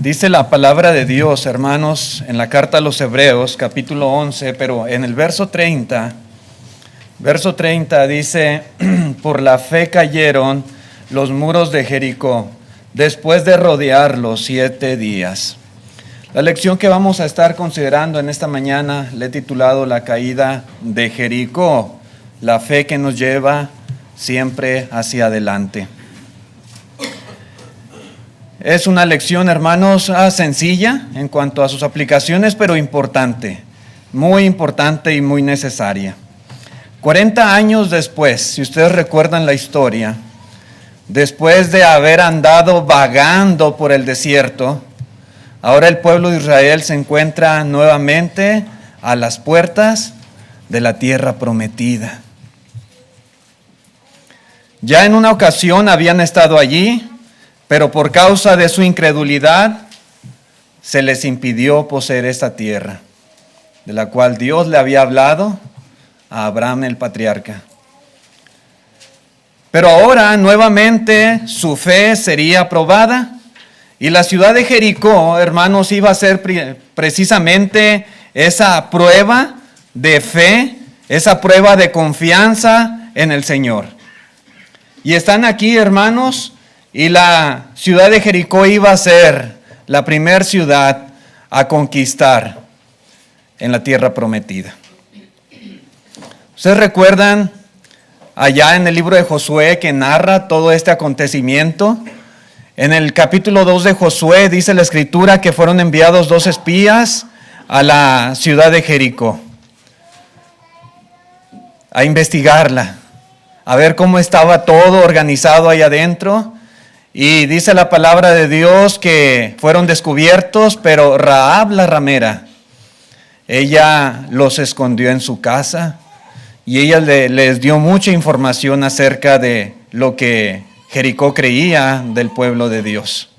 Dice la palabra de Dios, hermanos, en la carta a los Hebreos, capítulo 11, pero en el verso 30 dice, por la fe cayeron los muros de Jericó, después de rodearlos 7 días. La lección que vamos a estar considerando en esta mañana le he titulado La caída de Jericó, la fe que nos lleva siempre hacia adelante. Es una lección, hermanos, sencilla en cuanto a sus aplicaciones, pero importante, muy importante y muy necesaria. 40 años después, si ustedes recuerdan la historia, después de haber andado vagando por el desierto, ahora el pueblo de Israel se encuentra nuevamente a las puertas de la tierra prometida. Ya en una ocasión habían estado allí, pero por causa de su incredulidad se les impidió poseer esta tierra, de la cual Dios le había hablado a Abraham el patriarca. Pero ahora nuevamente su fe sería probada y la ciudad de Jericó, hermanos, iba a ser precisamente esa prueba de fe, esa prueba de confianza en el Señor. Y están aquí, hermanos, y la ciudad de Jericó iba a ser la primera ciudad a conquistar en la tierra prometida. ¿Ustedes recuerdan allá en el libro de Josué que narra todo este acontecimiento? En el capítulo 2 de Josué dice la escritura que fueron enviados 2 espías a la ciudad de Jericó a investigarla, a ver cómo estaba todo organizado ahí adentro. Y dice la palabra de Dios que fueron descubiertos, pero Rahab la ramera, ella los escondió en su casa y ella les dio mucha información acerca de lo que Jericó creía del pueblo de Dios.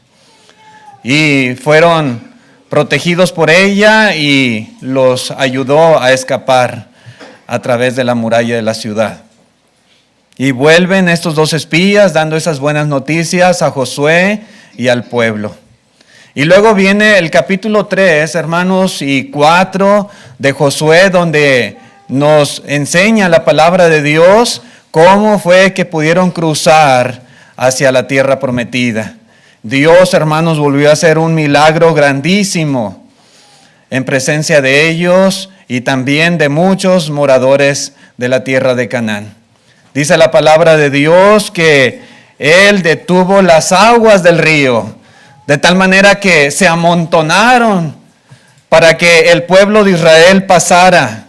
Y fueron protegidos por ella y los ayudó a escapar a través de la muralla de la ciudad. Y vuelven estos 2 espías dando esas buenas noticias a Josué y al pueblo. Y luego viene el capítulo 3, hermanos, y 4 de Josué, donde nos enseña la palabra de Dios cómo fue que pudieron cruzar hacia la tierra prometida. Dios, hermanos, volvió a hacer un milagro grandísimo en presencia de ellos y también de muchos moradores de la tierra de Canaán. Dice la palabra de Dios que Él detuvo las aguas del río, de tal manera que se amontonaron para que el pueblo de Israel pasara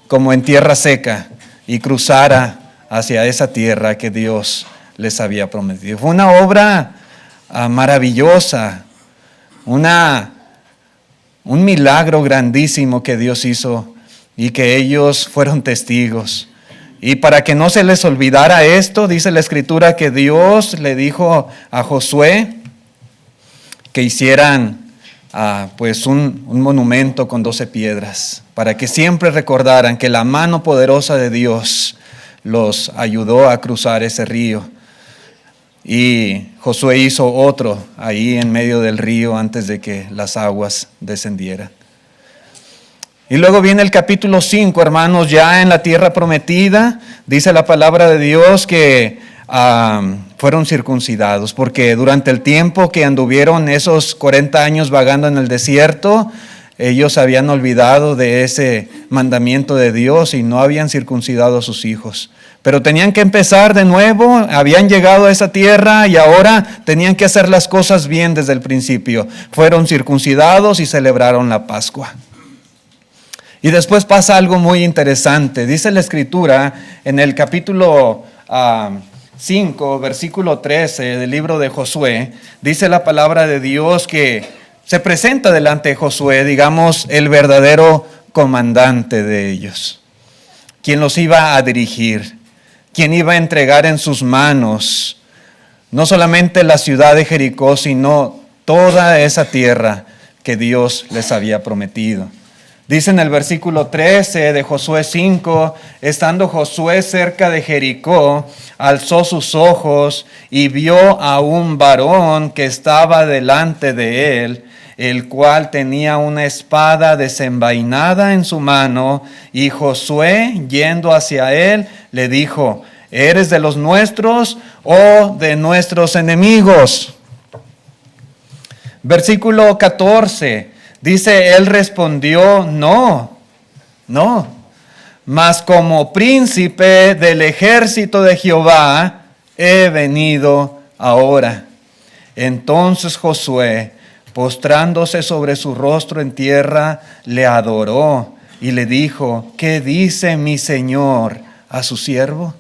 como en tierra seca y cruzara hacia esa tierra que Dios les había prometido. Fue una obra maravillosa, un milagro grandísimo que Dios hizo y que ellos fueron testigos. Y para que no se les olvidara esto, dice la escritura que Dios le dijo a Josué que hicieran pues un monumento con 12 piedras, para que siempre recordaran que la mano poderosa de Dios los ayudó a cruzar ese río. Y Josué hizo otro ahí en medio del río antes de que las aguas descendieran. Y luego viene el capítulo 5, hermanos, ya en la tierra prometida, dice la palabra de Dios que fueron circuncidados, porque durante el tiempo que anduvieron esos 40 años vagando en el desierto, ellos habían olvidado de ese mandamiento de Dios y no habían circuncidado a sus hijos. Pero tenían que empezar de nuevo, habían llegado a esa tierra y ahora tenían que hacer las cosas bien desde el principio. Fueron circuncidados y celebraron la Pascua. Y después pasa algo muy interesante. Dice la escritura en el capítulo 5, versículo 13 del libro de Josué, dice la palabra de Dios que se presenta delante de Josué, digamos, el verdadero comandante de ellos, quien los iba a dirigir, quien iba a entregar en sus manos no solamente la ciudad de Jericó, sino toda esa tierra que Dios les había prometido. Dice en el versículo 13 de Josué 5, estando Josué cerca de Jericó, alzó sus ojos y vio a un varón que estaba delante de él, el cual tenía una espada desenvainada en su mano, y Josué, yendo hacia él, le dijo: ¿eres de los nuestros o de nuestros enemigos? Versículo 14. Dice, él respondió: no, mas como príncipe del ejército de Jehová he venido ahora. Entonces Josué, postrándose sobre su rostro en tierra, le adoró y le dijo: ¿qué dice mi señor a su siervo?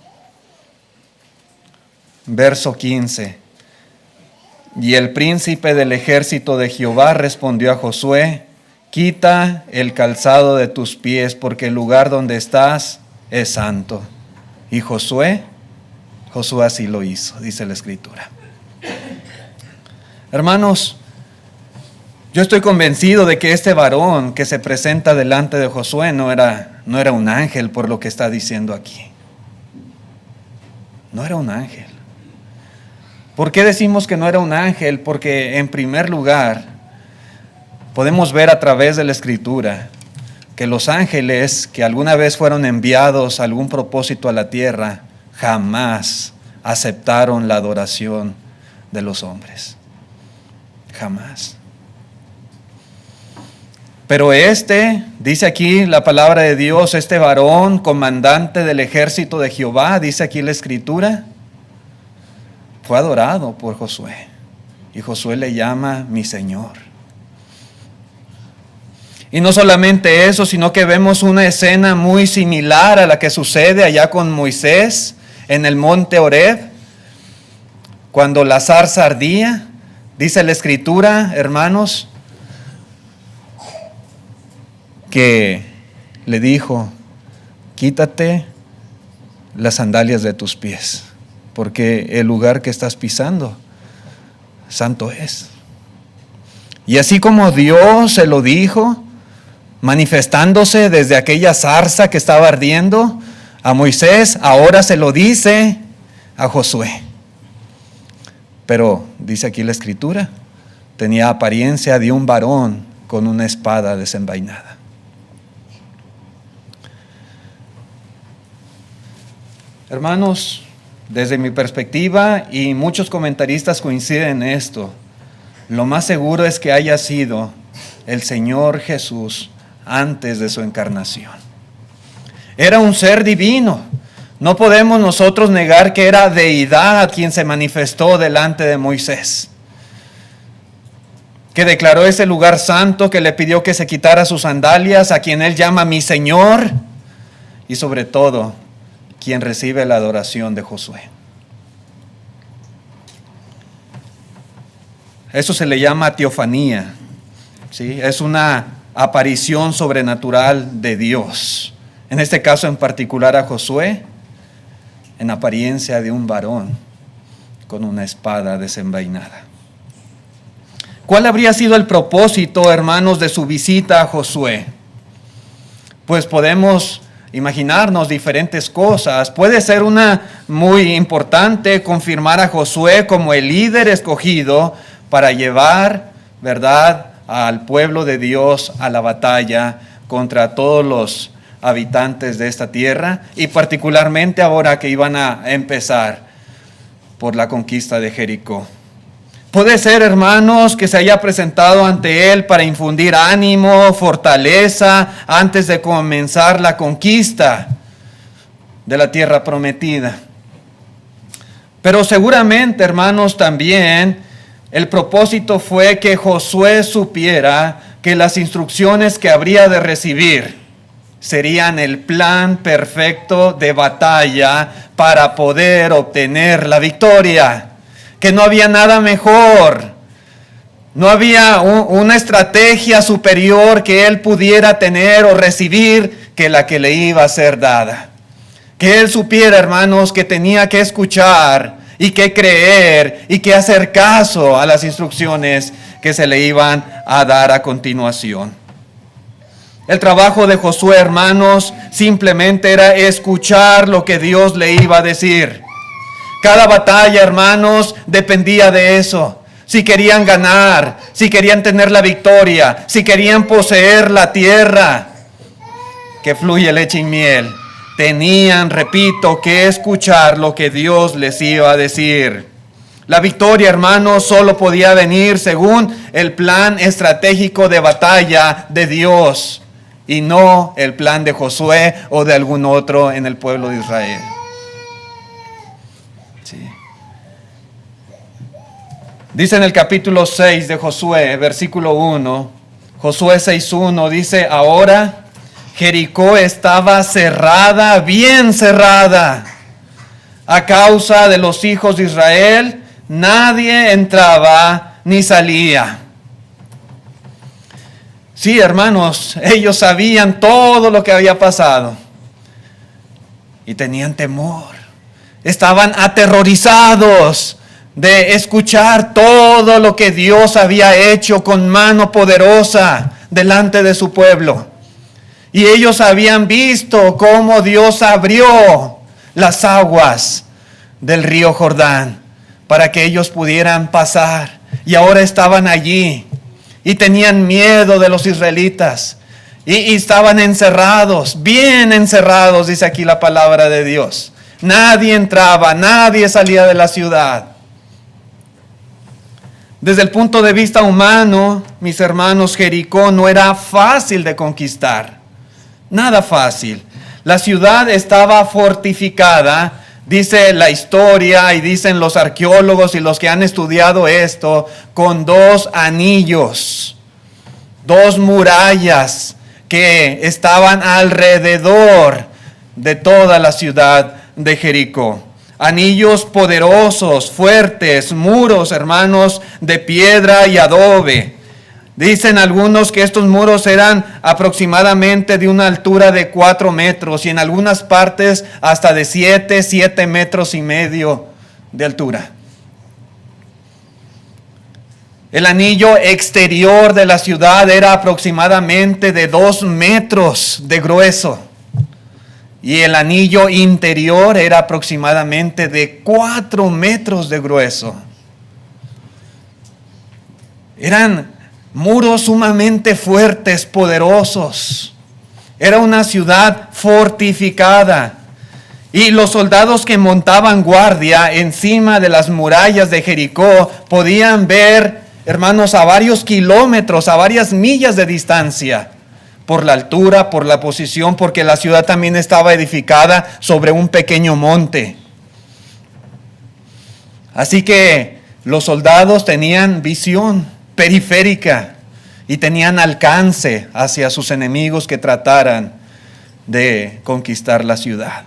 Verso 15. Y el príncipe del ejército de Jehová respondió a Josué: quita el calzado de tus pies, porque el lugar donde estás es santo. Y Josué así lo hizo, dice la Escritura. Hermanos, yo estoy convencido de que este varón que se presenta delante de Josué no era un ángel, por lo que está diciendo aquí. No era un ángel. ¿Por qué decimos que no era un ángel? Porque en primer lugar, podemos ver a través de la Escritura que los ángeles que alguna vez fueron enviados a algún propósito a la tierra, jamás aceptaron la adoración de los hombres. Jamás. Pero dice aquí la palabra de Dios, este varón, comandante del ejército de Jehová, dice aquí la Escritura, fue adorado por Josué. Y Josué le llama mi Señor. Y no solamente eso, sino que vemos una escena muy similar a la que sucede allá con Moisés en el monte Horeb, cuando la zarza ardía. Dice la Escritura, hermanos, que le dijo: quítate las sandalias de tus pies, porque el lugar que estás pisando, santo es. Y así como Dios se lo dijo, manifestándose desde aquella zarza que estaba ardiendo a Moisés, ahora se lo dice a Josué. Pero dice aquí la Escritura, tenía apariencia de un varón con una espada desenvainada. Hermanos, desde mi perspectiva, y muchos comentaristas coinciden en esto, lo más seguro es que haya sido el Señor Jesús antes de su encarnación. Era un ser divino. No podemos nosotros negar que era deidad quien se manifestó delante de Moisés, que declaró ese lugar santo, que le pidió que se quitara sus sandalias, a quien él llama mi Señor, y sobre todo, quien recibe la adoración de Josué. Eso se le llama teofanía, ¿sí? Es una aparición sobrenatural de Dios. En este caso en particular a Josué, en apariencia de un varón con una espada desenvainada. ¿Cuál habría sido el propósito, hermanos, de su visita a Josué? Pues podemos imaginarnos diferentes cosas. Puede ser una muy importante, confirmar a Josué como el líder escogido para llevar, ¿verdad?, al pueblo de Dios a la batalla contra todos los habitantes de esta tierra, y particularmente ahora que iban a empezar por la conquista de Jericó. Puede ser, hermanos, que se haya presentado ante él para infundir ánimo, fortaleza, antes de comenzar la conquista de la tierra prometida. Pero seguramente, hermanos, también el propósito fue que Josué supiera que las instrucciones que habría de recibir serían el plan perfecto de batalla para poder obtener la victoria. Que no había nada mejor, no había una estrategia superior que él pudiera tener o recibir que la que le iba a ser dada. Que él supiera, hermanos, que tenía que escuchar y que creer y que hacer caso a las instrucciones que se le iban a dar a continuación. El trabajo de Josué, hermanos, simplemente era escuchar lo que Dios le iba a decir. Cada batalla, hermanos, dependía de eso. Si querían ganar, si querían tener la victoria, si querían poseer la tierra que fluye leche y miel, tenían, repito, que escuchar lo que Dios les iba a decir. La victoria, hermanos, solo podía venir según el plan estratégico de batalla de Dios y no el plan de Josué o de algún otro en el pueblo de Israel. Sí. Dice en el capítulo 6 de Josué, versículo 1, Josué 6:1, dice: ahora Jericó estaba cerrada, bien cerrada, a causa de los hijos de Israel, nadie entraba ni salía. Sí, hermanos, ellos sabían todo lo que había pasado y tenían temor. Estaban aterrorizados de escuchar todo lo que Dios había hecho con mano poderosa delante de su pueblo. Y ellos habían visto cómo Dios abrió las aguas del río Jordán para que ellos pudieran pasar. Y ahora estaban allí y tenían miedo de los israelitas. Y estaban encerrados, bien encerrados, dice aquí la palabra de Dios. Nadie entraba, nadie salía de la ciudad. Desde el punto de vista humano, mis hermanos, Jericó no era fácil de conquistar. Nada fácil. La ciudad estaba fortificada, dice la historia y dicen los arqueólogos y los que han estudiado esto, con 2 anillos, 2 murallas que estaban alrededor de toda la ciudad de Jericó. Anillos poderosos, fuertes, muros, hermanos, de piedra y adobe. Dicen algunos que estos muros eran aproximadamente de una altura de 4 metros y en algunas partes hasta de 7 metros y medio de altura. El anillo exterior de la ciudad era aproximadamente de 2 metros de grueso y el anillo interior era aproximadamente de 4 metros de grueso. Eran muros sumamente fuertes, poderosos. Era una ciudad fortificada. Y los soldados que montaban guardia encima de las murallas de Jericó podían ver, hermanos, a varios kilómetros, a varias millas de distancia, por la altura, por la posición, porque la ciudad también estaba edificada sobre un pequeño monte. Así que los soldados tenían visión periférica y tenían alcance hacia sus enemigos que trataran de conquistar la ciudad.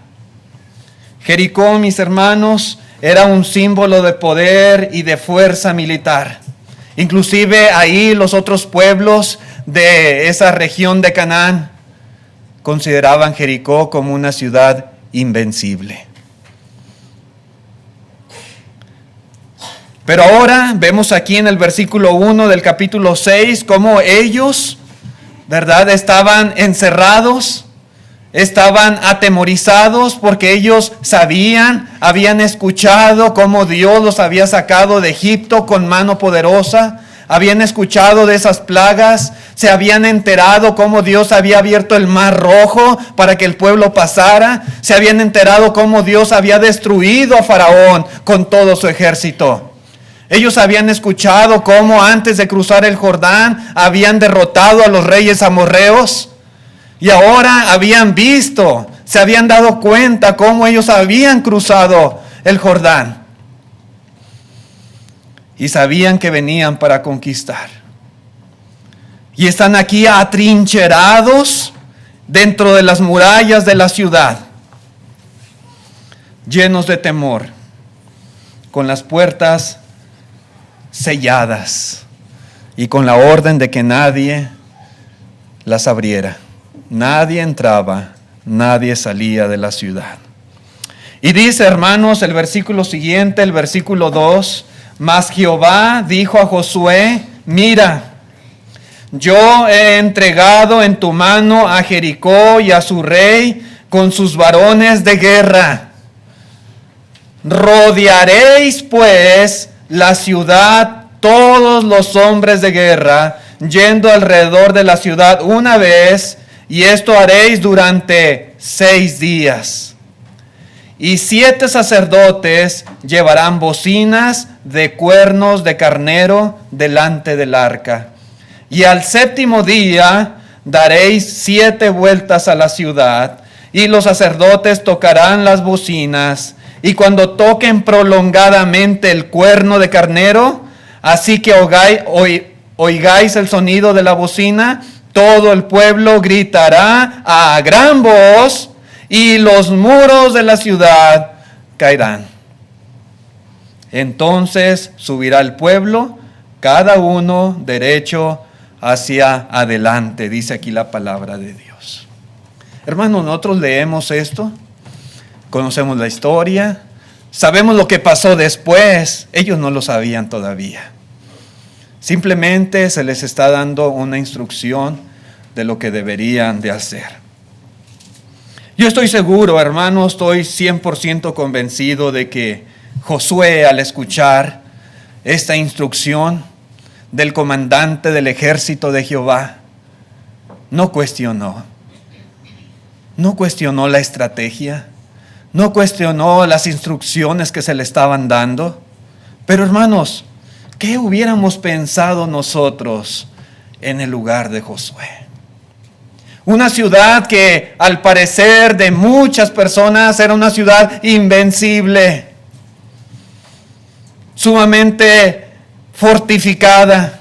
Jericó, mis hermanos, era un símbolo de poder y de fuerza militar. Inclusive ahí los otros pueblos de esa región de Canaán consideraban Jericó como una ciudad invencible. Pero ahora vemos aquí en el versículo 1 del capítulo 6 cómo ellos, ¿verdad?, estaban encerrados, estaban atemorizados porque ellos sabían, habían escuchado cómo Dios los había sacado de Egipto con mano poderosa, habían escuchado de esas plagas, se habían enterado cómo Dios había abierto el mar rojo para que el pueblo pasara, se habían enterado cómo Dios había destruido a Faraón con todo su ejército. Ellos habían escuchado cómo antes de cruzar el Jordán habían derrotado a los reyes amorreos y ahora habían visto, se habían dado cuenta cómo ellos habían cruzado el Jordán y sabían que venían para conquistar. Y están aquí atrincherados dentro de las murallas de la ciudad, llenos de temor, con las puertas selladas y con la orden de que nadie las abriera. Nadie entraba, nadie salía de la ciudad. Y dice, hermanos, el versículo siguiente, el versículo 2, mas Jehová dijo a Josué: mira, yo he entregado en tu mano a Jericó y a su rey con sus varones de guerra. Rodearéis pues la ciudad todos los hombres de guerra, yendo alrededor de la ciudad una vez, y esto haréis durante 6 días. Y 7 sacerdotes llevarán bocinas de cuernos de carnero delante del arca. Y al 7º día daréis 7 vueltas a la ciudad, y los sacerdotes tocarán las bocinas, y cuando toquen prolongadamente el cuerno de carnero, así que oigáis el sonido de la bocina, todo el pueblo gritará a gran voz, y los muros de la ciudad caerán. Entonces subirá el pueblo, cada uno derecho hacia adelante, dice aquí la palabra de Dios. Hermanos, nosotros leemos esto, conocemos la historia, sabemos lo que pasó después. Ellos no lo sabían todavía. Simplemente se les está dando una instrucción de lo que deberían de hacer. Yo estoy seguro, hermanos, estoy 100% convencido de que Josué, al escuchar esta instrucción del comandante del ejército de Jehová, no cuestionó la estrategia, no cuestionó las instrucciones que se le estaban dando. Pero hermanos, ¿qué hubiéramos pensado nosotros en el lugar de Josué? Una ciudad que al parecer de muchas personas era una ciudad invencible, sumamente fortificada.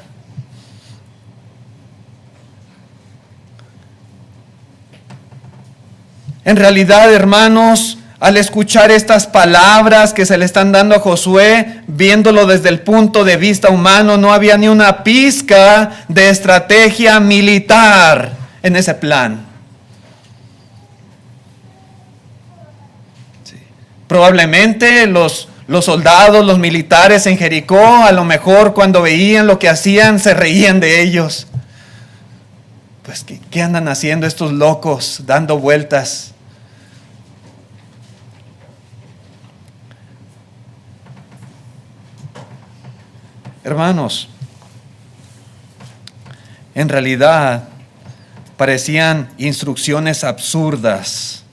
En realidad, hermanos, al escuchar estas palabras que se le están dando a Josué, viéndolo desde el punto de vista humano, no había ni una pizca de estrategia militar en ese plan. Sí. Probablemente los soldados, los militares en Jericó, a lo mejor cuando veían lo que hacían, se reían de ellos. Pues, ¿qué andan haciendo estos locos dando vueltas? Hermanos, en realidad parecían instrucciones absurdas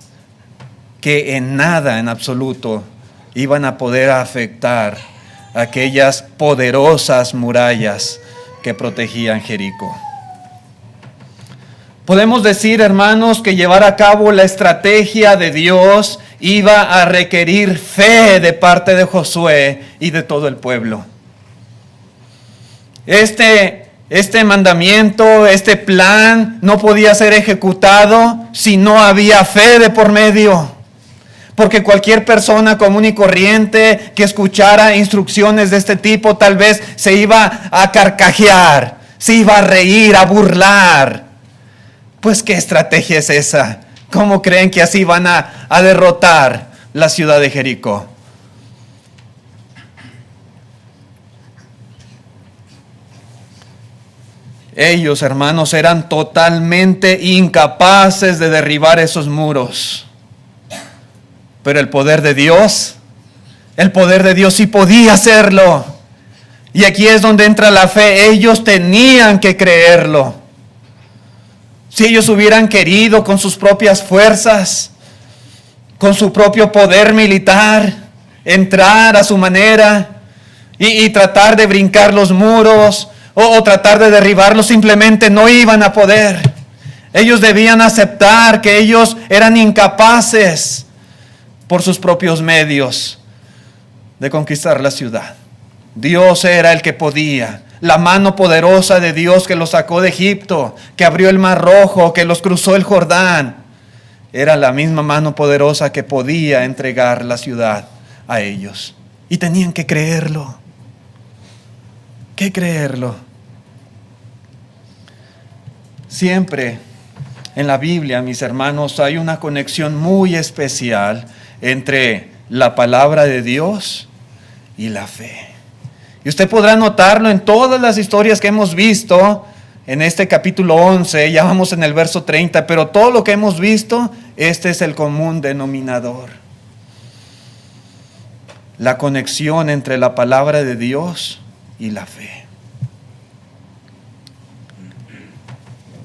que en nada, en absoluto, iban a poder afectar aquellas poderosas murallas que protegían Jericó. Podemos decir, hermanos, que llevar a cabo la estrategia de Dios iba a requerir fe de parte de Josué y de todo el pueblo. Este mandamiento, este plan no podía ser ejecutado si no había fe de por medio. Porque cualquier persona común y corriente que escuchara instrucciones de este tipo tal vez se iba a carcajear, se iba a reír, a burlar. Pues, ¿qué estrategia es esa? ¿Cómo creen que así van a derrotar la ciudad de Jericó? Ellos, hermanos, eran totalmente incapaces de derribar esos muros. Pero el poder de Dios sí podía hacerlo. Y aquí es donde entra la fe. Ellos tenían que creerlo. Si ellos hubieran querido con sus propias fuerzas, con su propio poder militar, entrar a su manera y tratar de brincar los muros, o tratar de derribarlos, simplemente no iban a poder. Ellos debían aceptar que ellos eran incapaces por sus propios medios de conquistar la ciudad. Dios era el que podía. La mano poderosa de Dios que los sacó de Egipto, que abrió el Mar Rojo, que los cruzó el Jordán, era la misma mano poderosa que podía entregar la ciudad a ellos. Y tenían que creerlo. ¿Qué creerlo? Siempre en la Biblia, mis hermanos, hay una conexión muy especial entre la palabra de Dios y la fe. Y usted podrá notarlo en todas las historias que hemos visto en este capítulo 11, ya vamos en el verso 30, pero todo lo que hemos visto, este es el común denominador. La conexión entre la palabra de Dios y la fe.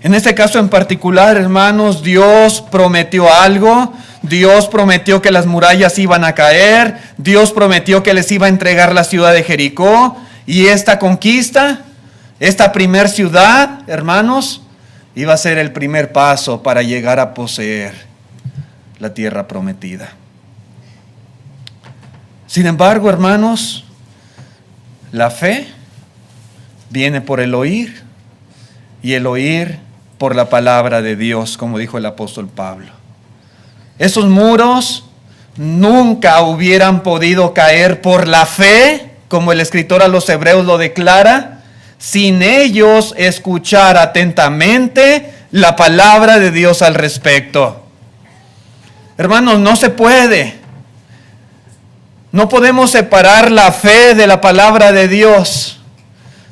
En este caso en particular, hermanos, Dios prometió algo. Dios prometió que las murallas iban a caer. Dios prometió que les iba a entregar la ciudad de Jericó. Y esta conquista, esta primer ciudad, hermanos, iba a ser el primer paso para llegar a poseer la tierra prometida. Sin embargo, hermanos, la fe viene por el oír y el oír por la palabra de Dios, como dijo el apóstol Pablo. Esos muros nunca hubieran podido caer por la fe, como el escritor a los Hebreos lo declara, sin ellos escuchar atentamente la palabra de Dios al respecto. Hermanos, no se puede. No podemos separar la fe de la palabra de Dios.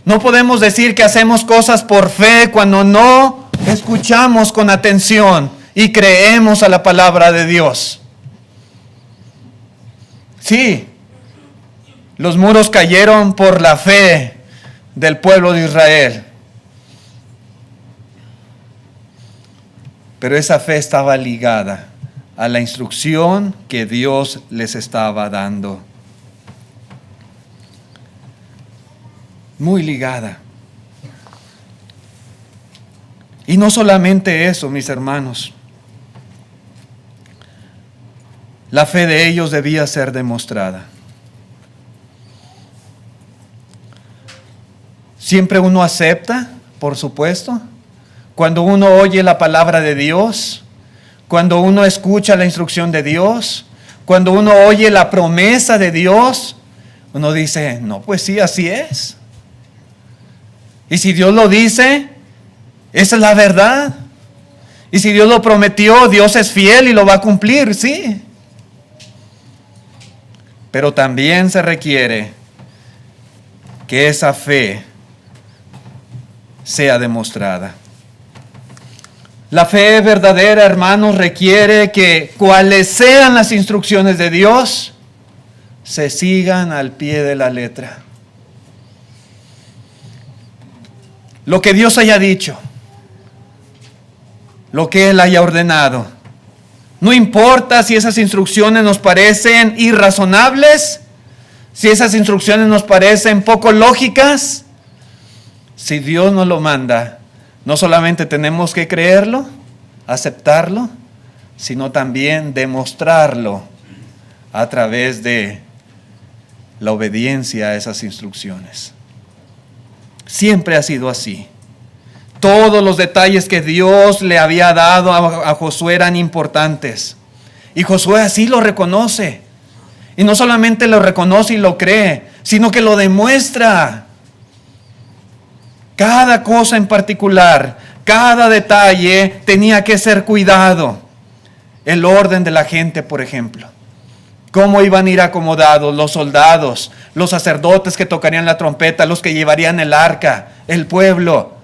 No podemos decir que hacemos cosas por fe cuando no escuchamos con atención y creemos a la palabra de Dios. Sí, los muros cayeron por la fe del pueblo de Israel. Pero esa fe estaba ligada a la instrucción que Dios les estaba dando. Muy ligada. Y no solamente eso, mis hermanos. La fe de ellos debía ser demostrada. Siempre uno acepta, por supuesto, cuando uno oye la palabra de Dios, cuando uno escucha la instrucción de Dios, cuando uno oye la promesa de Dios, uno dice, no, pues sí, así es. Y si Dios lo dice, esa es la verdad. Y si Dios lo prometió, Dios es fiel y lo va a cumplir, sí. Pero también se requiere que esa fe sea demostrada. La fe verdadera, hermanos, requiere que cuales sean las instrucciones de Dios, se sigan al pie de la letra. Lo que Dios haya dicho, lo que Él haya ordenado. No importa si esas instrucciones nos parecen irrazonables, si esas instrucciones nos parecen poco lógicas. Si Dios nos lo manda, no solamente tenemos que creerlo, aceptarlo, sino también demostrarlo a través de la obediencia a esas instrucciones. Siempre ha sido así. Todos los detalles que Dios le había dado a Josué eran importantes. Y Josué así lo reconoce. Y no solamente lo reconoce y lo cree, sino que lo demuestra. Cada cosa en particular, cada detalle tenía que ser cuidado. El orden de la gente, por ejemplo. Cómo iban a ir acomodados los soldados, los sacerdotes que tocarían la trompeta, los que llevarían el arca, el pueblo.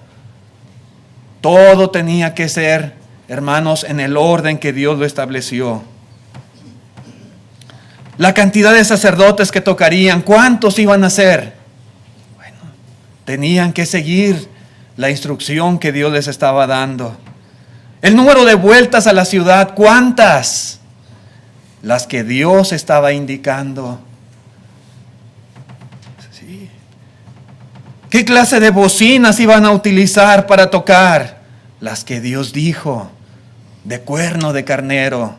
Todo tenía que ser, hermanos, en el orden que Dios lo estableció. La cantidad de sacerdotes que tocarían, ¿cuántos iban a ser? Bueno, tenían que seguir la instrucción que Dios les estaba dando. El número de vueltas a la ciudad, ¿cuántas? Las que Dios estaba indicando. Sí. ¿Qué clase de bocinas iban a utilizar para tocar? Las que Dios dijo, de cuerno de carnero.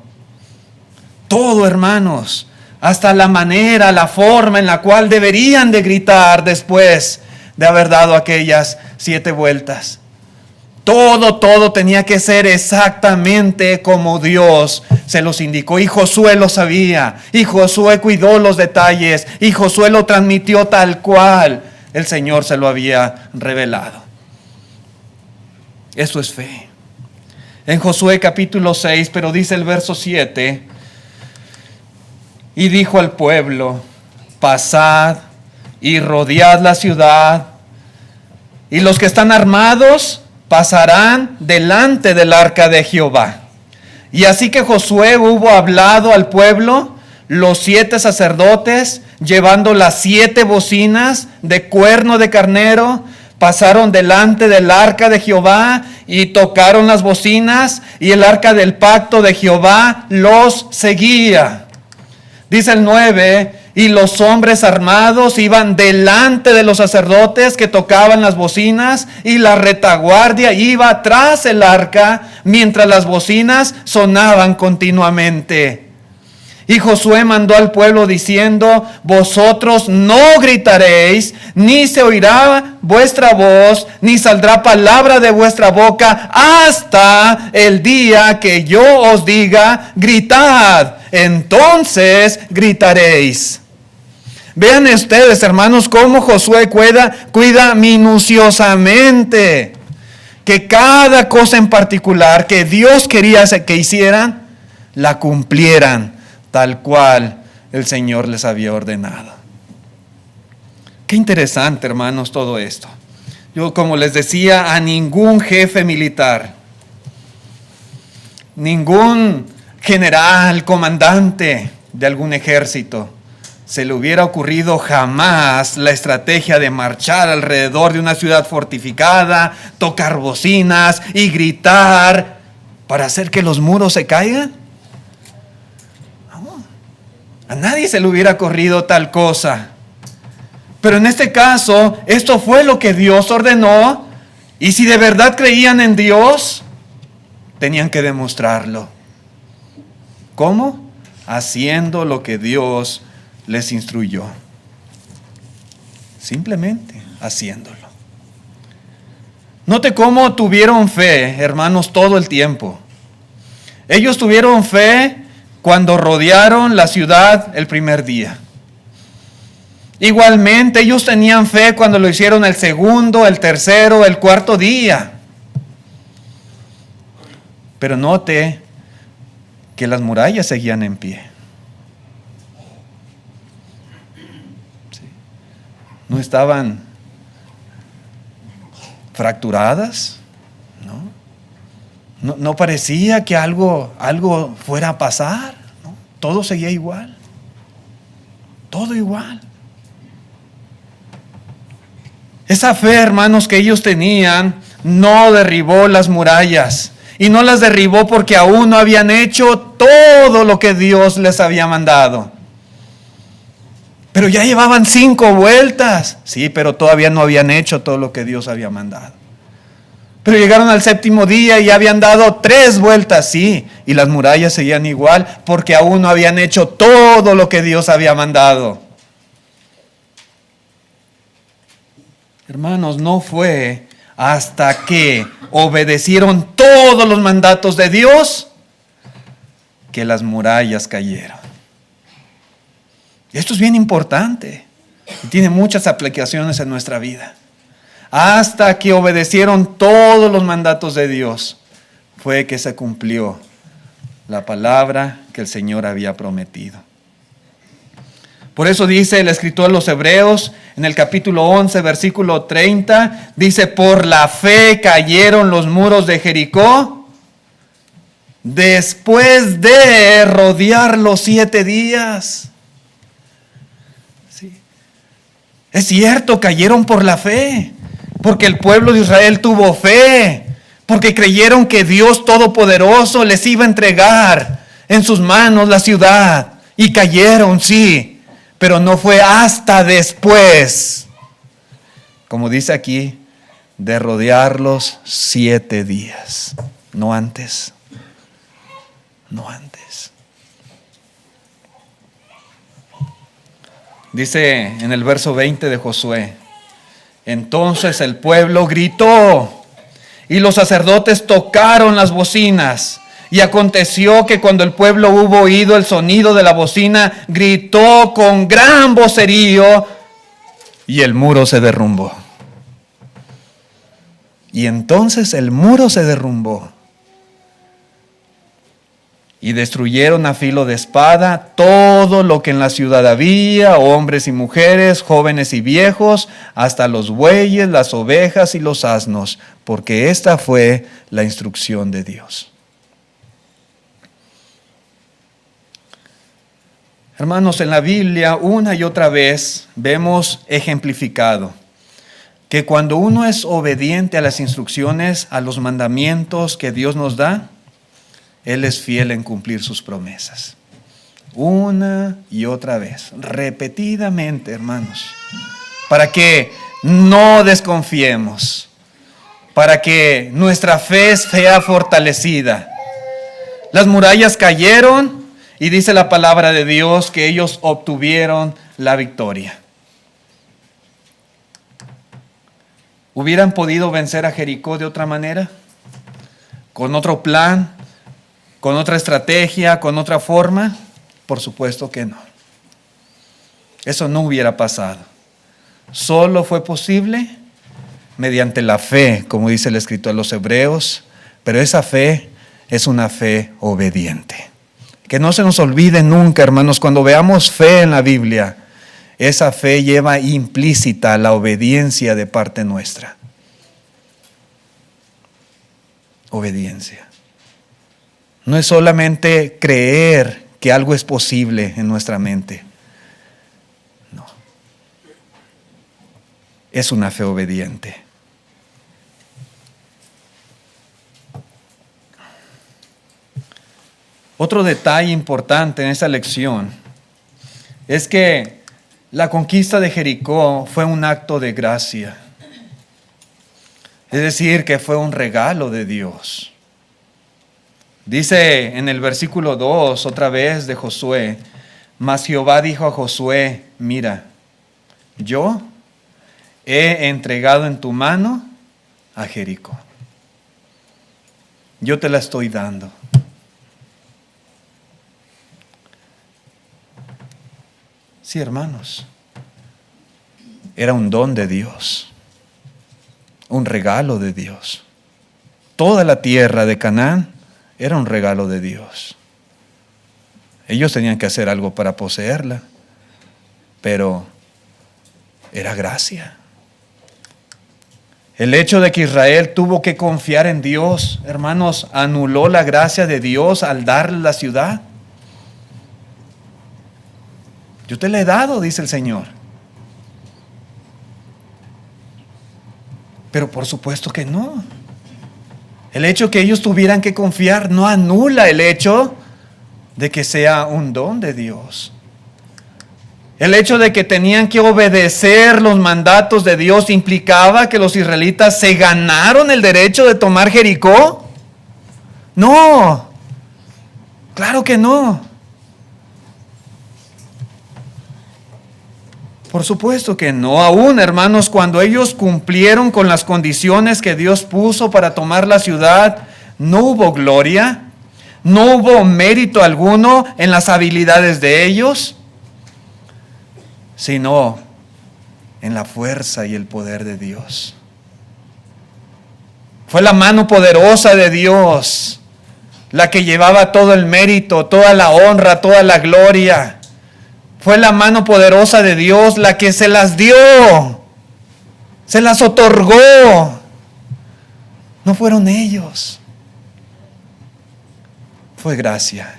Todo, hermanos, hasta la manera, la forma en la cual deberían de gritar después de haber dado aquellas 7 vueltas. Todo tenía que ser exactamente como Dios se los indicó. Y Josué lo sabía. Y Josué cuidó los detalles. Y Josué lo transmitió tal cual el Señor se lo había revelado. Eso es fe. En Josué capítulo 6, pero dice el verso 7, y dijo al pueblo, pasad y rodead la ciudad y los que están armados pasarán delante del arca de Jehová. Y así que Josué hubo hablado al pueblo, los 7 sacerdotes, llevando las 7 bocinas de cuerno de carnero, pasaron delante del arca de Jehová y tocaron las bocinas, y el arca del pacto de Jehová los seguía. Dice el 9, y los hombres armados iban delante de los sacerdotes que tocaban las bocinas, y la retaguardia iba tras el arca, mientras las bocinas sonaban continuamente. Y Josué mandó al pueblo diciendo, vosotros no gritaréis, ni se oirá vuestra voz, ni saldrá palabra de vuestra boca, hasta el día que yo os diga, gritad, entonces gritaréis. Vean ustedes, hermanos, cómo Josué cuida minuciosamente que cada cosa en particular que Dios quería que hicieran, la cumplieran tal cual el Señor les había ordenado. Qué interesante, hermanos, todo esto. Yo, como les decía, a ningún jefe militar, ningún general, comandante de algún ejército, se le hubiera ocurrido jamás la estrategia de marchar alrededor de una ciudad fortificada, tocar bocinas y gritar para hacer que los muros se caigan. No, a nadie se le hubiera ocurrido tal cosa. Pero en este caso, esto fue lo que Dios ordenó, y si de verdad creían en Dios, tenían que demostrarlo. ¿Cómo? Haciendo lo que Dios les instruyó. Simplemente haciéndolo. Note cómo tuvieron fe, hermanos, todo el tiempo. Ellos tuvieron fe cuando rodearon la ciudad el primer día. Igualmente, ellos tenían fe cuando lo hicieron el segundo, el tercero, el cuarto día. Pero note que las murallas seguían en pie. No estaban fracturadas, no parecía que algo fuera a pasar, ¿no? Todo seguía igual, todo igual. Esa fe, hermanos, que ellos tenían no derribó las murallas, y no las derribó porque aún no habían hecho todo lo que Dios les había mandado. Pero ya llevaban 5 vueltas. Sí, pero todavía no habían hecho todo lo que Dios había mandado. Pero llegaron al 7º día y ya habían dado 3 vueltas, sí. Y las murallas seguían igual porque aún no habían hecho todo lo que Dios había mandado. Hermanos, no fue hasta que obedecieron todos los mandatos de Dios que las murallas cayeron. Esto es bien importante y tiene muchas aplicaciones en nuestra vida. Hasta que obedecieron todos los mandatos de Dios fue que se cumplió la palabra que el Señor había prometido. Por eso dice el escritor a los Hebreos en el capítulo 11, versículo 30, dice, por la fe cayeron los muros de Jericó después de rodearlos 7 días. Es cierto, cayeron por la fe, porque el pueblo de Israel tuvo fe, porque creyeron que Dios Todopoderoso les iba a entregar en sus manos la ciudad, y cayeron, sí, pero no fue hasta después, como dice aquí, de rodearlos 7 días, no antes, no antes. Dice en el verso 20 de Josué, entonces el pueblo gritó y los sacerdotes tocaron las bocinas. Y aconteció que cuando el pueblo hubo oído el sonido de la bocina, gritó con gran vocerío y el muro se derrumbó. Y entonces el muro se derrumbó. y destruyeron a filo de espada todo lo que en la ciudad había, hombres y mujeres, jóvenes y viejos, hasta los bueyes, las ovejas y los asnos, porque esta fue la instrucción de Dios. Hermanos, en la Biblia una y otra vez vemos ejemplificado que cuando uno es obediente a las instrucciones, a los mandamientos que Dios nos da, Él es fiel en cumplir sus promesas. Una y otra vez, repetidamente, hermanos, para que no desconfiemos, para que nuestra fe sea fortalecida. Las murallas cayeron y dice la palabra de Dios que ellos obtuvieron la victoria. ¿Hubieran podido vencer a Jericó de otra manera? ¿Con otro plan? ¿Con otra estrategia? ¿Con otra forma? Por supuesto que no. Eso no hubiera pasado. Solo fue posible mediante la fe, como dice el escritor de los Hebreos, pero esa fe es una fe obediente. Que no se nos olvide nunca, hermanos, cuando veamos fe en la Biblia, esa fe lleva implícita la obediencia de parte nuestra. Obediencia. No es solamente creer que algo es posible en nuestra mente. No. Es una fe obediente. Otro detalle importante en esta lección es que la conquista de Jericó fue un acto de gracia. Es decir, que fue un regalo de Dios. Dice en el versículo 2, otra vez de Josué, mas Jehová dijo a Josué, mira, yo he entregado en tu mano a Jericó. Yo te la estoy dando. Sí, hermanos, era un don de Dios, un regalo de Dios. Toda la tierra de Canaán era un regalo de Dios. Ellos tenían que hacer algo para poseerla, pero era gracia. El hecho de que Israel tuvo que confiar en Dios, hermanos, anuló la gracia de Dios al darle la ciudad. Yo te la he dado, dice el Señor. Pero por supuesto que no. El hecho que ellos tuvieran que confiar no anula el hecho de que sea un don de Dios. El hecho de que tenían que obedecer los mandatos de Dios implicaba que los israelitas se ganaron el derecho de tomar Jericó. No, claro que no. Por supuesto que no. Aún, hermanos, cuando ellos cumplieron con las condiciones que Dios puso para tomar la ciudad, no hubo gloria, no hubo mérito alguno en las habilidades de ellos, sino en la fuerza y el poder de Dios. Fue la mano poderosa de Dios la que llevaba todo el mérito, toda la honra, toda la gloria. Fue la mano poderosa de Dios la que se las dio, se las otorgó. No fueron ellos. Fue gracia,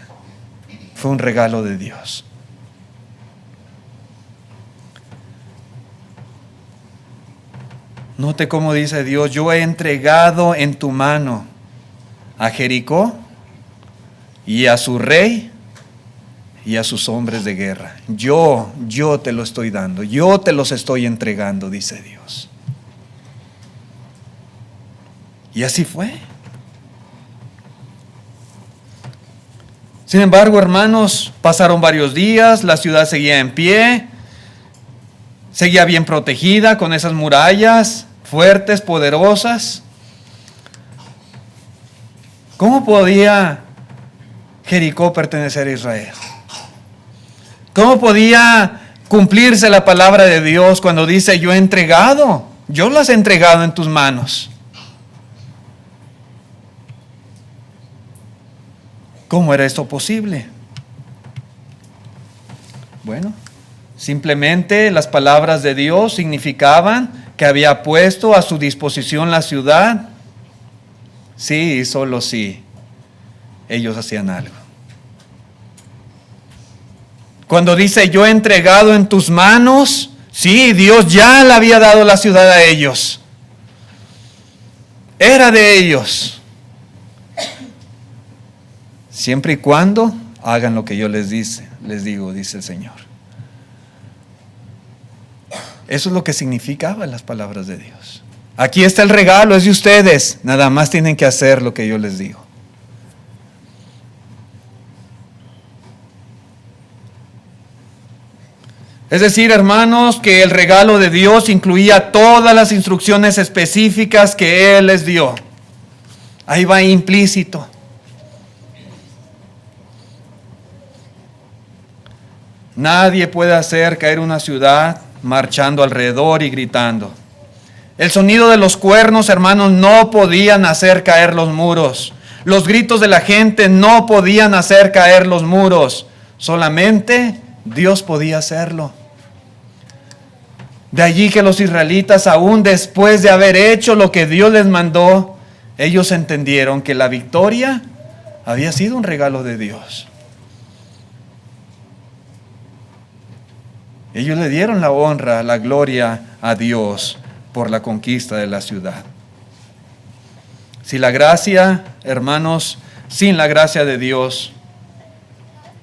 fue un regalo de Dios. Note cómo dice Dios, yo he entregado en tu mano a Jericó y a su rey y a sus hombres de guerra. Yo te lo estoy dando, yo te los estoy entregando, dice Dios. Y así fue. Sin embargo, hermanos, pasaron varios días, la ciudad seguía en pie, seguía bien protegida con esas murallas fuertes, poderosas. ¿Cómo podía Jericó pertenecer a Israel? ¿Cómo podía cumplirse la palabra de Dios cuando dice, yo las he entregado en tus manos? ¿Cómo era esto posible? Bueno, simplemente las palabras de Dios significaban que había puesto a su disposición la ciudad. Sí, y solo si ellos hacían algo. Cuando dice yo he entregado en tus manos, sí, Dios ya le había dado la ciudad a ellos. Era de ellos. Siempre y cuando hagan lo que yo les digo, dice el Señor. Eso es lo que significaban las palabras de Dios. Aquí está el regalo, es de ustedes. Nada más tienen que hacer lo que yo les digo. Es decir, hermanos, que el regalo de Dios incluía todas las instrucciones específicas que Él les dio. Ahí va implícito. Nadie puede hacer caer una ciudad marchando alrededor y gritando. El sonido de los cuernos, hermanos, no podían hacer caer los muros. Los gritos de la gente no podían hacer caer los muros. Solamente Dios podía hacerlo. De allí que los israelitas, aún después de haber hecho lo que Dios les mandó, ellos entendieron que la victoria había sido un regalo de Dios. Ellos le dieron la honra, la gloria a Dios por la conquista de la ciudad. Si la gracia, hermanos, sin la gracia de Dios,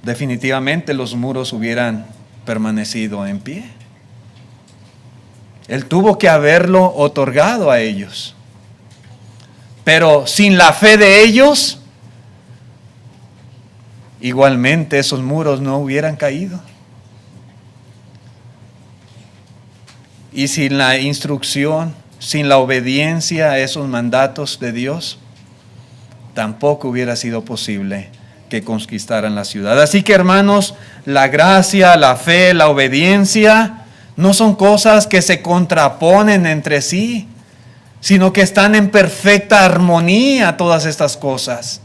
definitivamente los muros hubieran permanecido en pie. Él tuvo que haberlo otorgado a ellos. Pero sin la fe de ellos, igualmente esos muros no hubieran caído. Y sin la instrucción, sin la obediencia a esos mandatos de Dios, tampoco hubiera sido posible que conquistaran la ciudad. Así que, hermanos, la gracia, la fe, la obediencia no son cosas que se contraponen entre sí, sino que están en perfecta armonía todas estas cosas.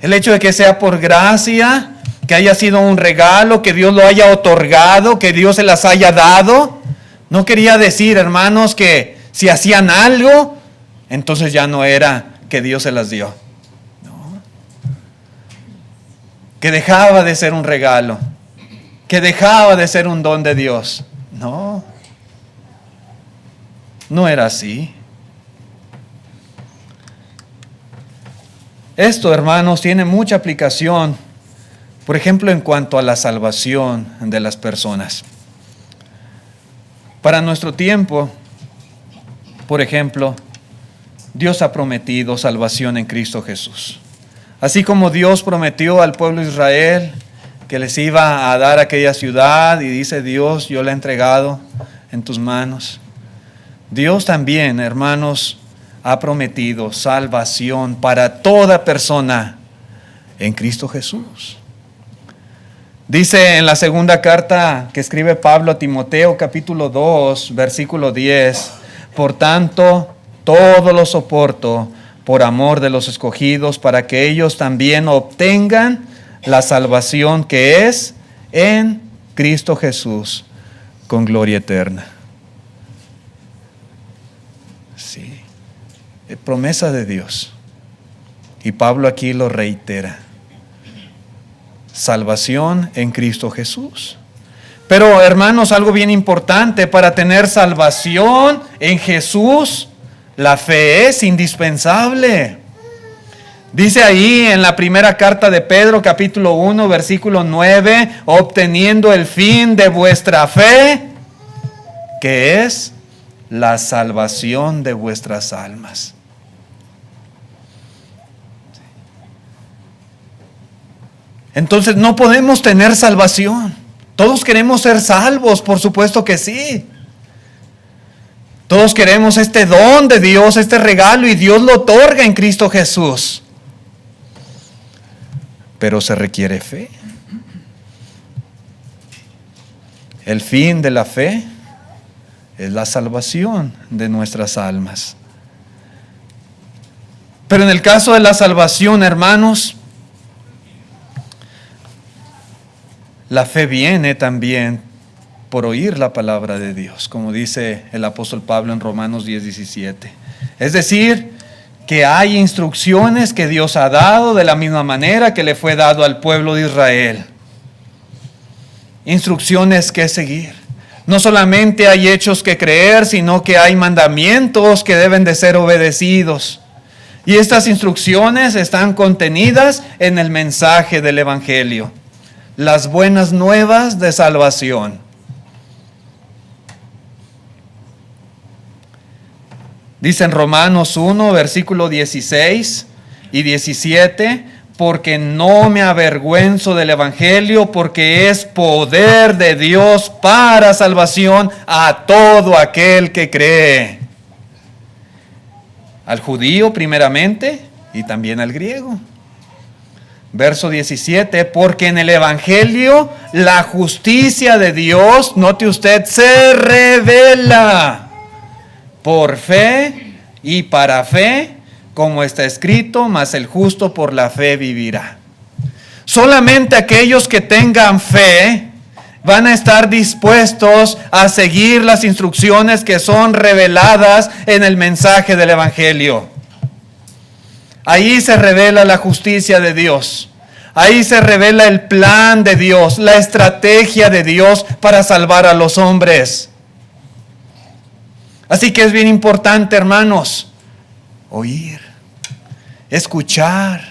El hecho de que sea por gracia, que haya sido un regalo, que Dios lo haya otorgado, que Dios se las haya dado, no quería decir, hermanos, que si hacían algo, entonces ya no era que Dios se las dio. No. Que dejaba de ser un regalo, que dejaba de ser un don de Dios. No, no era así. Esto, hermanos, tiene mucha aplicación, por ejemplo, en cuanto a la salvación de las personas. Para nuestro tiempo, por ejemplo, Dios ha prometido salvación en Cristo Jesús. Así como Dios prometió al pueblo de Israel que les iba a dar aquella ciudad, y dice Dios, yo la he entregado en tus manos. Dios también, hermanos, ha prometido salvación para toda persona en Cristo Jesús. Dice en la segunda carta que escribe Pablo a Timoteo, capítulo 2, versículo 10, por tanto, todo lo soporto por amor de los escogidos, para que ellos también obtengan la salvación que es en Cristo Jesús, con gloria eterna. Sí, es promesa de Dios. Y Pablo aquí lo reitera. Salvación en Cristo Jesús. Pero, hermanos, algo bien importante, para tener salvación en Jesús, la fe es indispensable. Dice ahí en la primera carta de Pedro, capítulo 1, versículo 9, obteniendo el fin de vuestra fe, que es la salvación de vuestras almas. Entonces no podemos tener salvación. Todos queremos ser salvos, por supuesto que sí. Todos queremos este don de Dios, este regalo, y Dios lo otorga en Cristo Jesús. Pero se requiere fe. El fin de la fe es la salvación de nuestras almas. Pero en el caso de la salvación, hermanos, La fe viene también por oír la palabra de Dios, como dice el apóstol Pablo en Romanos 10:17. Es decir, que hay instrucciones que Dios ha dado de la misma manera que le fue dado al pueblo de Israel. Instrucciones que seguir. No solamente hay hechos que creer, sino que hay mandamientos que deben de ser obedecidos. Y estas instrucciones están contenidas en el mensaje del Evangelio, las buenas nuevas de salvación. Dice en Romanos 1, versículo 16 y 17, porque no me avergüenzo del Evangelio, porque es poder de Dios para salvación a todo aquel que cree. Al judío primeramente y también al griego. Verso 17, porque en el Evangelio la justicia de Dios, note usted, se revela por fe y para fe, como está escrito, mas el justo por la fe vivirá. Solamente aquellos que tengan fe van a estar dispuestos a seguir las instrucciones que son reveladas en el mensaje del Evangelio. Ahí se revela la justicia de Dios. Ahí se revela el plan de Dios, la estrategia de Dios para salvar a los hombres. Así que es bien importante, hermanos, oír, escuchar.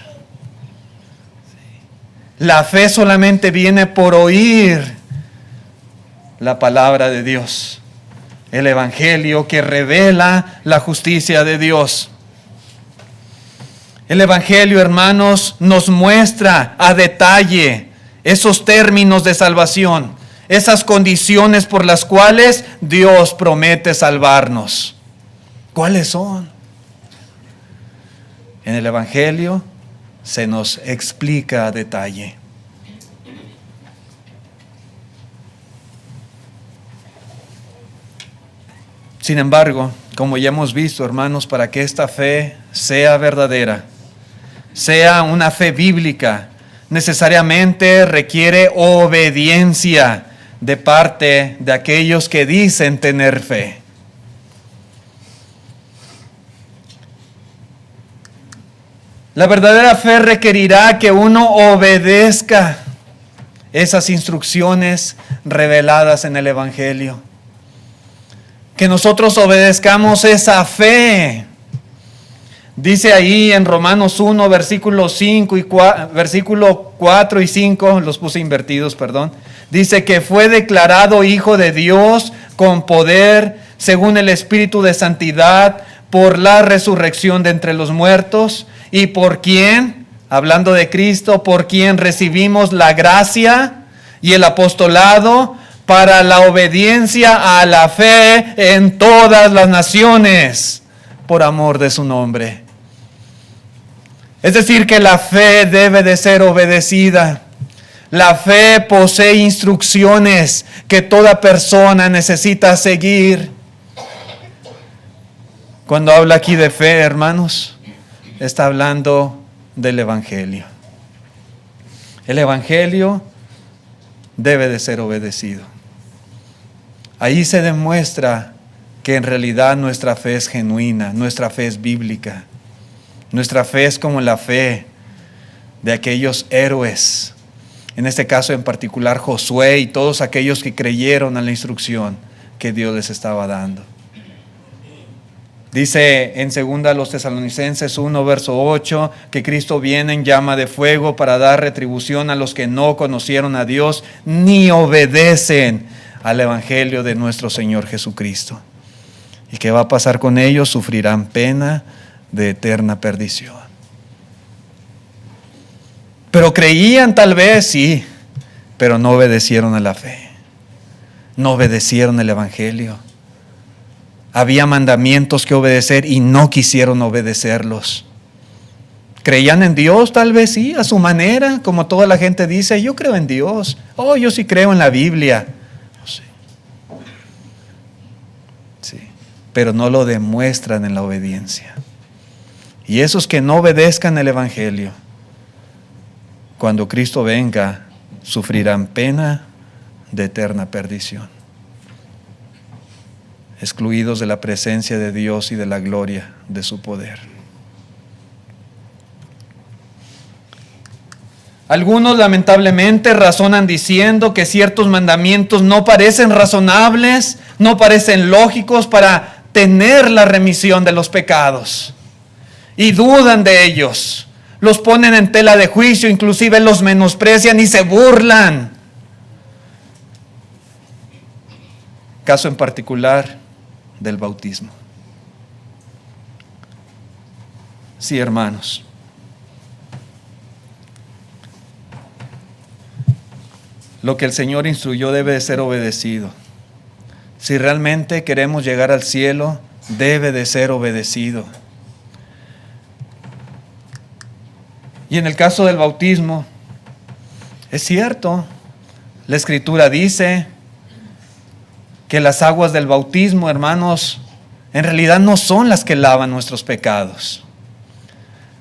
La fe solamente viene por oír la palabra de Dios, el Evangelio que revela la justicia de Dios. El Evangelio, hermanos, nos muestra a detalle esos términos de salvación, esas condiciones por las cuales Dios promete salvarnos. ¿Cuáles son? En el Evangelio se nos explica a detalle. Sin embargo, como ya hemos visto, hermanos, para que esta fe sea verdadera, sea una fe bíblica, necesariamente requiere obediencia de parte de aquellos que dicen tener fe. La verdadera fe requerirá que uno obedezca esas instrucciones reveladas en el Evangelio. Que nosotros obedezcamos esa fe. Dice ahí en Romanos 1, versículo 4 y 5, los puse invertidos, perdón. Dice que fue declarado Hijo de Dios con poder, según el Espíritu de Santidad, por la resurrección de entre los muertos, y por quien, hablando de Cristo, por quien recibimos la gracia y el apostolado para la obediencia a la fe en todas las naciones, por amor de su nombre. Es decir, que la fe debe de ser obedecida. La fe posee instrucciones que toda persona necesita seguir. Cuando habla aquí de fe, hermanos, está hablando del Evangelio. El Evangelio debe de ser obedecido. Ahí se demuestra que en realidad nuestra fe es genuina, nuestra fe es bíblica. Nuestra fe es como la fe de aquellos héroes, en este caso en particular Josué y todos aquellos que creyeron a la instrucción que Dios les estaba dando. Dice en 2 Tesalonicenses 1, verso 8, que Cristo viene en llama de fuego para dar retribución a los que no conocieron a Dios ni obedecen al Evangelio de nuestro Señor Jesucristo. ¿Y qué va a pasar con ellos? Sufrirán pena de eterna perdición. Pero creían tal vez, sí, pero no obedecieron a la fe. No obedecieron el Evangelio. Había mandamientos que obedecer y no quisieron obedecerlos. ¿Creían en Dios? Tal vez sí, a su manera, como toda la gente dice, yo creo en Dios. Oh, yo sí creo en la Biblia. Sí. Sí, pero no lo demuestran en la obediencia. Y esos que no obedezcan el Evangelio, cuando Cristo venga, sufrirán pena de eterna perdición, excluidos de la presencia de Dios y de la gloria de su poder. Algunos lamentablemente razonan diciendo que ciertos mandamientos no parecen razonables, no parecen lógicos para tener la remisión de los pecados. Y dudan de ellos, los ponen en tela de juicio, inclusive los menosprecian y se burlan. Caso en particular del bautismo. Sí, hermanos. Lo que el Señor instruyó debe de ser obedecido. Si realmente queremos llegar al cielo, debe de ser obedecido. Y en el caso del bautismo, es cierto, la Escritura dice que las aguas del bautismo, hermanos, en realidad no son las que lavan nuestros pecados.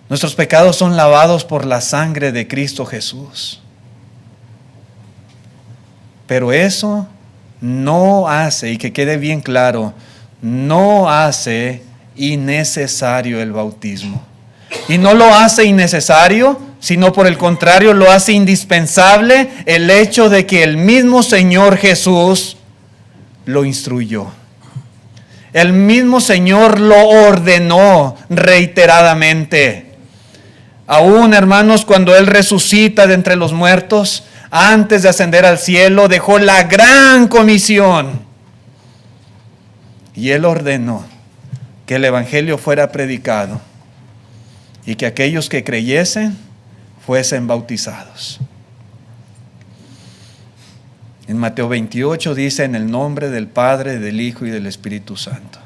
Nuestros pecados son lavados por la sangre de Cristo Jesús. Pero eso no hace, y que quede bien claro, no hace innecesario el bautismo. Y no lo hace innecesario, sino por el contrario lo hace indispensable el hecho de que el mismo Señor Jesús lo instruyó. El mismo Señor lo ordenó reiteradamente. Aún, hermanos, cuando Él resucita de entre los muertos, antes de ascender al cielo, dejó la gran comisión. Y Él ordenó que el Evangelio fuera predicado y que aquellos que creyesen fuesen bautizados. En Mateo 28 dice: en el nombre del Padre, del Hijo y del Espíritu Santo.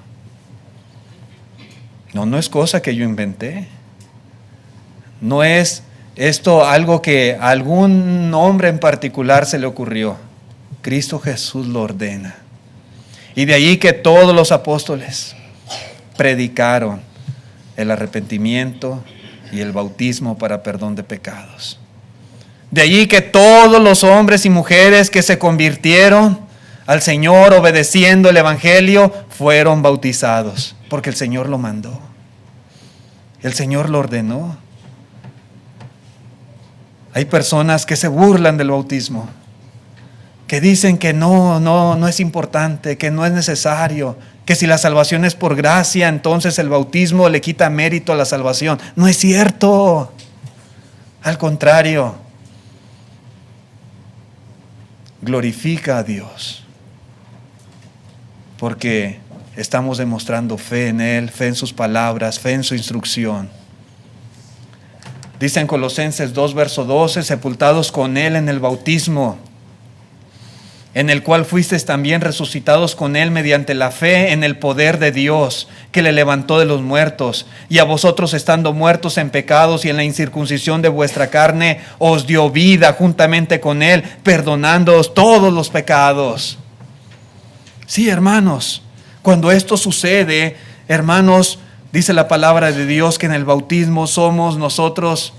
No es cosa que yo inventé. No es esto algo que a algún hombre en particular se le ocurrió. Cristo Jesús lo ordena. Y de allí que todos los apóstoles predicaron el arrepentimiento y el bautismo para perdón de pecados. De allí que todos los hombres y mujeres que se convirtieron al Señor obedeciendo el Evangelio fueron bautizados, porque el Señor lo mandó. El Señor lo ordenó. Hay personas que se burlan del bautismo, que dicen que no es importante, que no es necesario, que si la salvación es por gracia, entonces el bautismo le quita mérito a la salvación. No es cierto. Al contrario, glorifica a Dios, porque estamos demostrando fe en Él, fe en sus palabras, fe en su instrucción. Dice en Colosenses 2, verso 12, sepultados con Él en el bautismo, en el cual fuisteis también resucitados con Él mediante la fe en el poder de Dios, que le levantó de los muertos, y a vosotros estando muertos en pecados y en la incircuncisión de vuestra carne, os dio vida juntamente con Él, perdonándoos todos los pecados. Sí, hermanos, cuando esto sucede, hermanos, dice la palabra de Dios que en el bautismo somos nosotros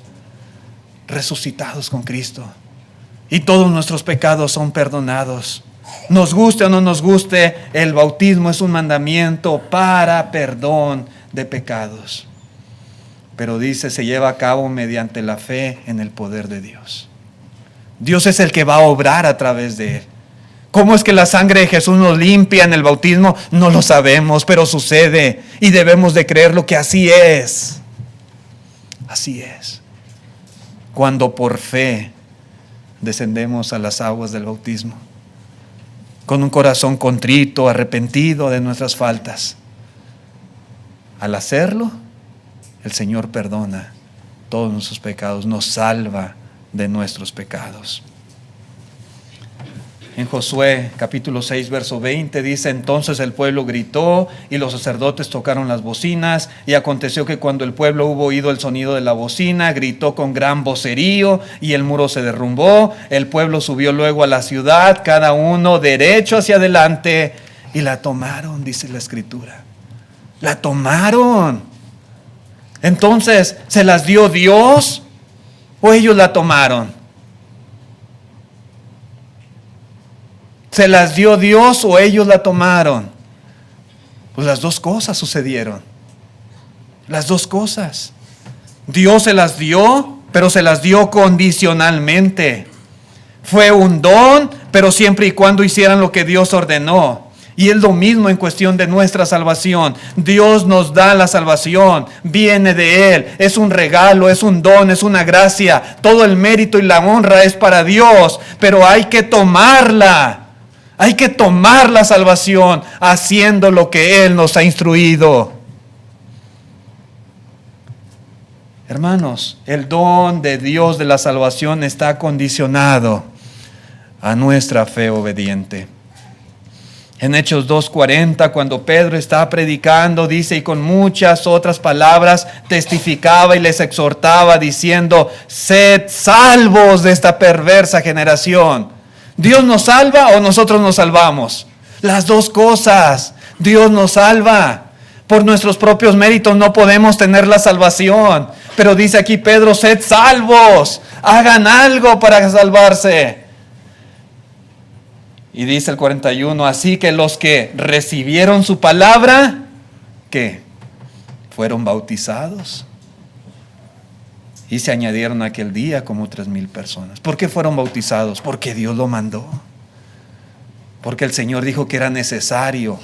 resucitados con Cristo. Y todos nuestros pecados son perdonados. Nos guste o no nos guste, el bautismo es un mandamiento para perdón de pecados. Pero dice, se lleva a cabo mediante la fe en el poder de Dios. Dios es el que va a obrar a través de Él. ¿Cómo es que la sangre de Jesús nos limpia en el bautismo? No lo sabemos, pero sucede y debemos de creerlo que así es. Así es. Cuando por fe descendemos a las aguas del bautismo, con un corazón contrito, arrepentido de nuestras faltas. Al hacerlo, el Señor perdona todos nuestros pecados, nos salva de nuestros pecados. En Josué capítulo 6 verso 20 dice: entonces el pueblo gritó y los sacerdotes tocaron las bocinas, y aconteció que cuando el pueblo hubo oído el sonido de la bocina, gritó con gran vocerío y el muro se derrumbó. El pueblo subió luego a la ciudad, cada uno derecho hacia adelante, y la tomaron, dice la Escritura. La tomaron. Entonces, ¿se las dio Dios o ellos la tomaron? ¿Se las dio Dios o ellos la tomaron? Pues las dos cosas sucedieron. Las dos cosas. Dios se las dio, pero se las dio condicionalmente. Fue un don, pero siempre y cuando hicieran lo que Dios ordenó. Y es lo mismo en cuestión de nuestra salvación. Dios nos da la salvación, viene de Él, es un regalo, es un don, es una gracia. Todo el mérito y la honra es para Dios, pero hay que tomarla. Hay que tomar la salvación haciendo lo que Él nos ha instruido. Hermanos, el don de Dios de la salvación está condicionado a nuestra fe obediente. En Hechos 2:40, cuando Pedro estaba predicando, dice, y con muchas otras palabras testificaba y les exhortaba diciendo, sed salvos de esta perversa generación. ¿Dios nos salva o nosotros nos salvamos? Las dos cosas. Dios nos salva. Por nuestros propios méritos no podemos tener la salvación. Pero dice aquí Pedro, sed salvos. Hagan algo para salvarse. Y dice el 41, así que los que recibieron su palabra, ¿qué? Fueron bautizados. Y se añadieron aquel día como 3,000 personas. ¿Por qué fueron bautizados? Porque Dios lo mandó. Porque el Señor dijo que era necesario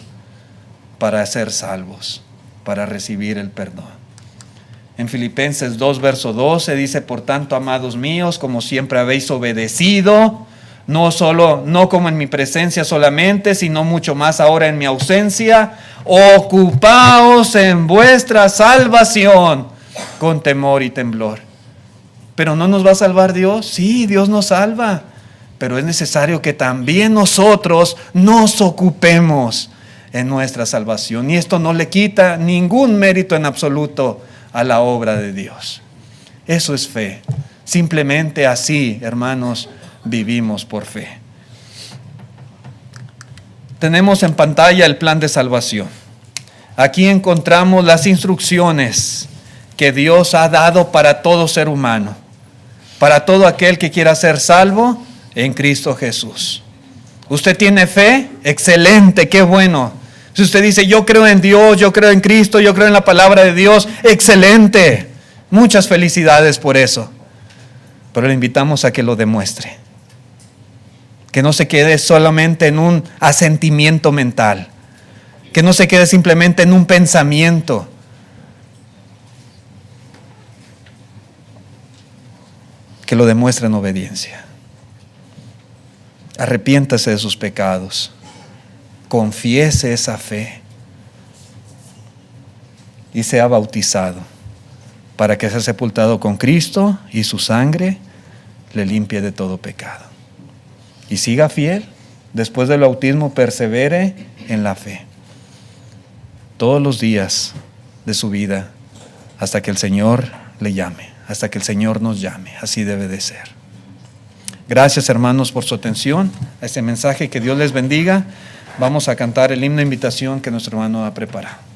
para ser salvos, para recibir el perdón. En Filipenses 2, verso 12 dice, por tanto, amados míos, como siempre habéis obedecido, no como en mi presencia solamente, sino mucho más ahora en mi ausencia, ocupaos en vuestra salvación con temor y temblor. ¿Pero no nos va a salvar Dios? Sí, Dios nos salva, pero es necesario que también nosotros nos ocupemos en nuestra salvación. Y esto no le quita ningún mérito en absoluto a la obra de Dios. Eso es fe. Simplemente así, hermanos, vivimos por fe. Tenemos en pantalla el plan de salvación. Aquí encontramos las instrucciones que Dios ha dado para todo ser humano, para todo aquel que quiera ser salvo en Cristo Jesús. ¿Usted tiene fe? Excelente, qué bueno. Si usted dice, yo creo en Dios, yo creo en Cristo, yo creo en la palabra de Dios, excelente. Muchas felicidades por eso. Pero le invitamos a que lo demuestre. Que no se quede solamente en un asentimiento mental. Que no se quede simplemente en un pensamiento. Que lo demuestre en obediencia. Arrepiéntase de sus pecados. Confiese esa fe. Y sea bautizado. Para que sea sepultado con Cristo y su sangre le limpie de todo pecado. Y siga fiel. Después del bautismo persevere en la fe. Todos los días de su vida hasta que el Señor le llame. Hasta que el Señor nos llame. Así debe de ser. Gracias, hermanos, por su atención a este mensaje. Que Dios les bendiga. Vamos a cantar el himno de invitación que nuestro hermano ha preparado.